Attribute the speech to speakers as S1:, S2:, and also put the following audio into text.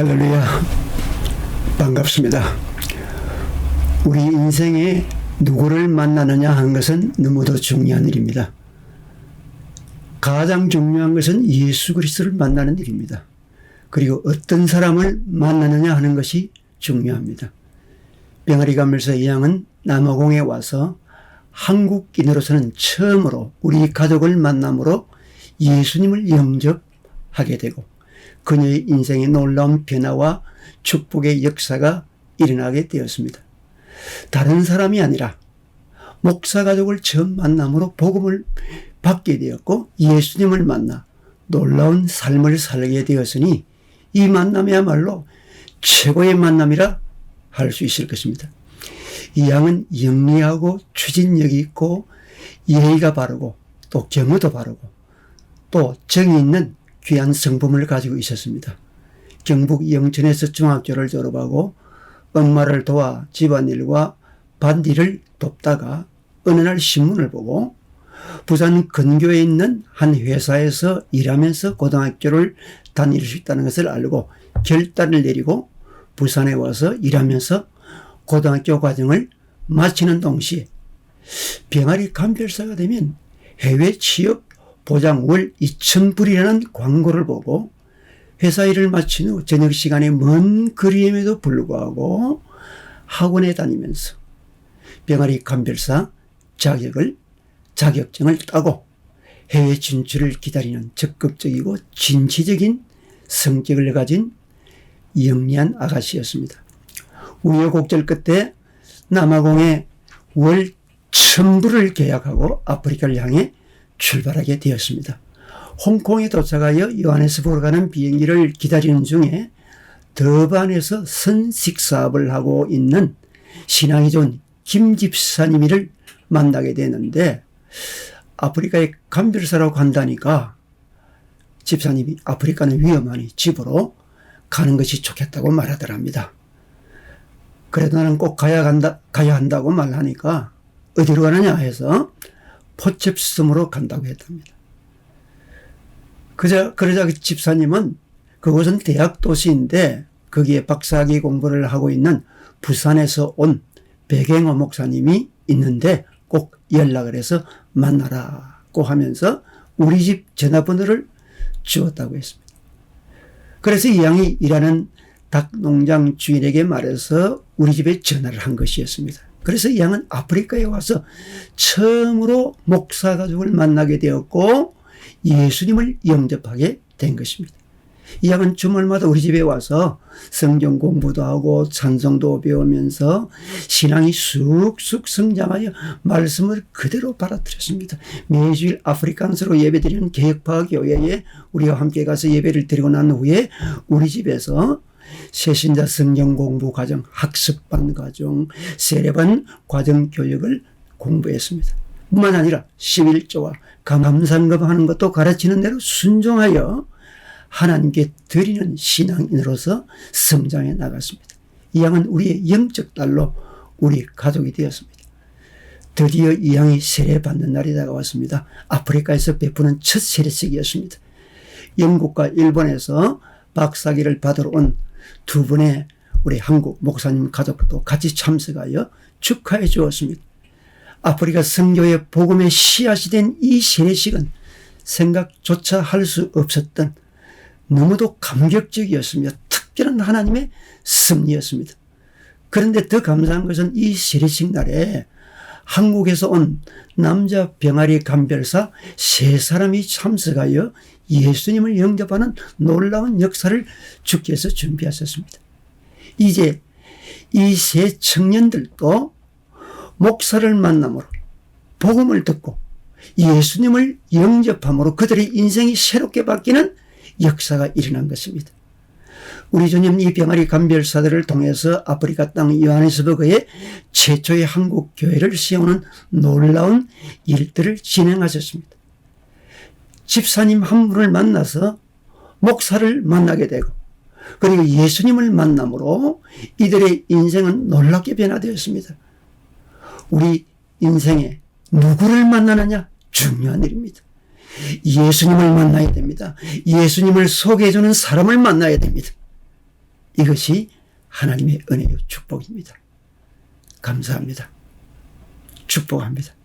S1: 할렐루야, 반갑습니다. 우리 인생에 누구를 만나느냐 하는 것은 너무도 중요한 일입니다. 가장 중요한 것은 예수 그리스도를 만나는 일입니다. 그리고 어떤 사람을 만나느냐 하는 것이 중요합니다. 병아리 감별사 이양은 남아공에 와서 한국인으로서는 처음으로 우리 가족을 만남으로 예수님을 영접하게 되고 그녀의 인생에 놀라운 변화와 축복의 역사가 일어나게 되었습니다. 다른 사람이 아니라 목사 가족을 처음 만남으로 복음을 받게 되었고 예수님을 만나 놀라운 삶을 살게 되었으니 이 만남이야말로 최고의 만남이라 할 수 있을 것입니다. 이 양은 영리하고 추진력이 있고 예의가 바르고 또 경의도 바르고 또 정이 있는 귀한 성품을 가지고 있었습니다. 경북 영천에서 중학교를 졸업하고 엄마를 도와 집안일과 밭일을 돕다가 어느 날 신문을 보고 부산 근교에 있는 한 회사에서 일하면서 고등학교를 다닐 수 있다는 것을 알고 결단을 내리고 부산에 와서 일하면서 고등학교 과정을 마치는 동시에 병아리 감별사가 되면 해외 취업 보장 월 2,000불이라는 광고를 보고 회사 일을 마친 후 저녁 시간에 먼 거리임에도 불구하고 학원에 다니면서 병아리 감별사 자격증을 따고 해외 진출을 기다리는 적극적이고 진취적인 성격을 가진 영리한 아가씨였습니다. 우여곡절 끝에 남아공에 월 1,000불을 계약하고 아프리카를 향해 출발하게 되었습니다. 홍콩에 도착하여 요하네스부르크로 가는 비행기를 기다리는 중에 더반에서 선식 사업을 하고 있는 신앙이 좋은 김 집사님을 만나게 되는데 아프리카에 감별사라고 간다니까 집사님이 아프리카는 위험하니 집으로 가는 것이 좋겠다고 말하더랍니다. 그래도 나는 꼭 가야 한다고 말하니까 어디로 가느냐 해서 포첵섬으로 간다고 했답니다. 그러자 그 집사님은 그곳은 대학 도시인데 거기에 박사학위 공부를 하고 있는 부산에서 온 백행호 목사님이 있는데 꼭 연락을 해서 만나라고 하면서 우리 집 전화번호를 주었다고 했습니다. 그래서 이 양이 일하는 닭농장 주인에게 말해서 우리 집에 전화를 한 것이었습니다. 그래서 이 양은 아프리카에 와서 처음으로 목사 가족을 만나게 되었고 예수님을 영접하게 된 것입니다. 이 양은 주말마다 우리 집에 와서 성경 공부도 하고 찬송도 배우면서 신앙이 쑥쑥 성장하여 말씀을 그대로 받아들였습니다. 매주일 아프리칸스로 예배드리는 개혁파 교회에 우리와 함께 가서 예배를 드리고 난 후에 우리 집에서 새신자 성경 공부 과정, 학습반 과정, 세례반 과정 교육을 공부했습니다. 뿐만 아니라 11조와 감상금 하는 것도 가르치는 대로 순종하여 하나님께 드리는 신앙인으로서 성장해 나갔습니다. 이 양은 우리의 영적 딸로 우리 가족이 되었습니다. 드디어 이 양이 세례받는 날이 다가왔습니다. 아프리카에서 베푸는 첫 세례식이었습니다. 영국과 일본에서 박사학위를 받으러 온 두 분의 우리 한국 목사님 가족도 같이 참석하여 축하해 주었습니다. 아프리카 선교의 복음의 씨앗이 된 이 세례식은 생각조차 할 수 없었던 너무도 감격적이었으며 특별한 하나님의 섭리였습니다. 그런데 더 감사한 것은 이 세례식 날에 한국에서 온 남자 병아리 감별사 3사람이 참석하여 예수님을 영접하는 놀라운 역사를 주께서 준비하셨습니다. 이제 이 3 청년들도 목사를 만남으로 복음을 듣고 예수님을 영접함으로 그들의 인생이 새롭게 바뀌는 역사가 일어난 것입니다. 우리 주님 이 병아리 감별사들을 통해서 아프리카 땅 요하네스부르크에 최초의 한국 교회를 세우는 놀라운 일들을 진행하셨습니다. 집사님 한 분을 만나서 목사를 만나게 되고 그리고 예수님을 만남으로 이들의 인생은 놀랍게 변화되었습니다. 우리 인생에 누구를 만나느냐 중요한 일입니다. 예수님을 만나야 됩니다. 예수님을 소개해주는 사람을 만나야 됩니다. 이것이 하나님의 은혜의 축복입니다. 감사합니다. 축복합니다.